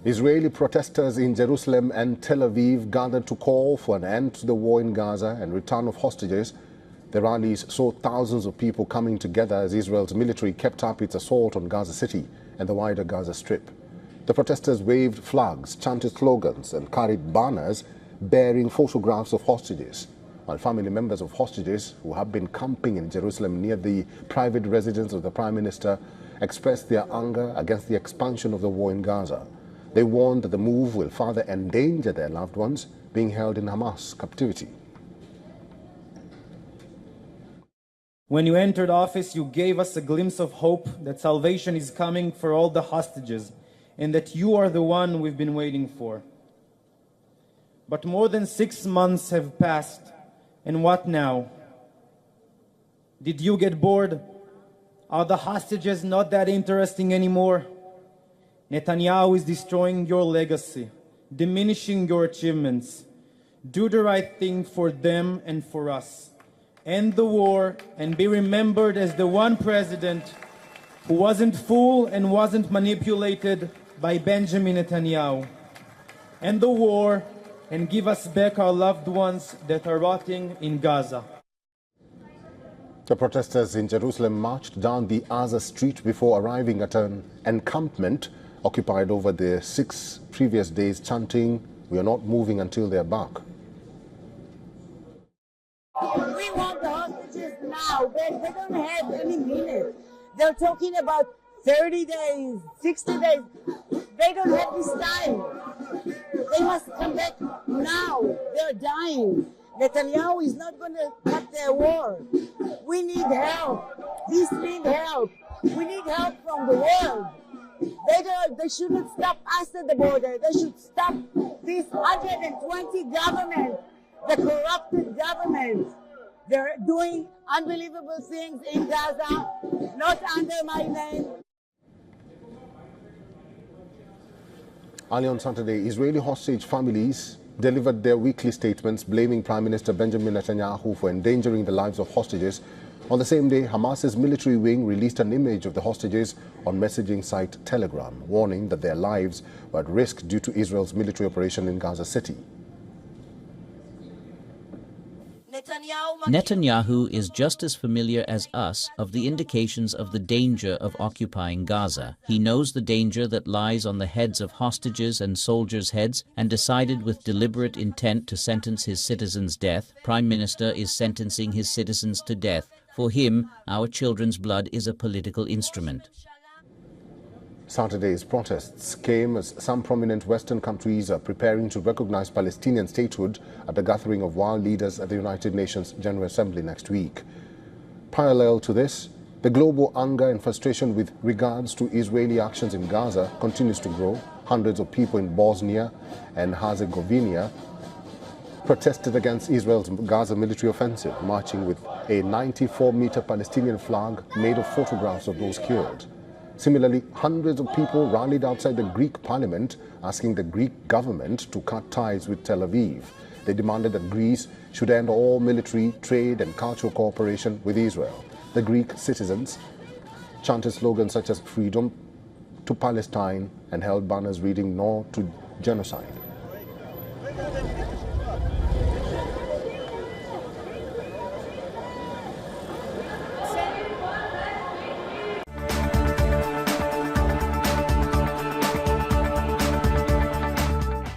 Israeli protesters in Jerusalem and Tel Aviv gathered to call for an end to the war in Gaza and return of hostages. The rallies saw thousands of people coming together as Israel's military kept up its assault on Gaza City and the wider Gaza Strip. The protesters waved flags, chanted slogans and carried banners bearing photographs of hostages, while family members of hostages who have been camping in Jerusalem near the private residence of the Prime Minister expressed their anger against the expansion of the war in Gaza. They warned that the move will further endanger their loved ones being held in Hamas captivity. When you entered office, you gave us a glimpse of hope that salvation is coming for all the hostages and that you are the one we've been waiting for. But more than 6 months have passed, and what now? Did you get bored? Are the hostages not that interesting anymore? Netanyahu is destroying your legacy, diminishing your achievements. Do the right thing for them and for us. End the war and be remembered as the one president who wasn't fooled and wasn't manipulated by Benjamin Netanyahu. End the war and give us back our loved ones that are rotting in Gaza. The protesters in Jerusalem marched down the Gaza Street before arriving at an encampment occupied over the 6 previous days, chanting, "We are not moving until they are back." We want the hostages now. They don't have any minute. They're talking about 30 days, 60 days. They don't have this time. They must come back now. They're dying. Netanyahu is not going to cut their war. We need help. Peace need help. We need help from the world. They shouldn't stop us at the border. They should stop this 120 government, the corrupted government. They're doing unbelievable things in Gaza, not under my name. Early on Saturday, Israeli hostage families delivered their weekly statements blaming Prime Minister Benjamin Netanyahu for endangering the lives of hostages. On the same day, Hamas's military wing released an image of the hostages on messaging site Telegram, warning that their lives were at risk due to Israel's military operation in Gaza City. Netanyahu is just as familiar as us of the indications of the danger of occupying Gaza. He knows the danger that lies on the heads of hostages and soldiers' heads and decided with deliberate intent to sentence his citizens' death. Prime Minister is sentencing his citizens to death. For him, our children's blood is a political instrument. Saturday's protests came as some prominent Western countries are preparing to recognize Palestinian statehood at the gathering of world leaders at the United Nations General Assembly next week. Parallel to this, the global anger and frustration with regards to Israeli actions in Gaza continues to grow. Hundreds of people in Bosnia and Herzegovina protested against Israel's Gaza military offensive, marching with a 94-meter Palestinian flag made of photographs of those killed. Similarly, hundreds of people rallied outside the Greek parliament asking the Greek government to cut ties with Tel Aviv. They demanded that Greece should end all military, trade and cultural cooperation with Israel. The Greek citizens chanted slogans such as "Freedom to Palestine" and held banners reading "No to Genocide."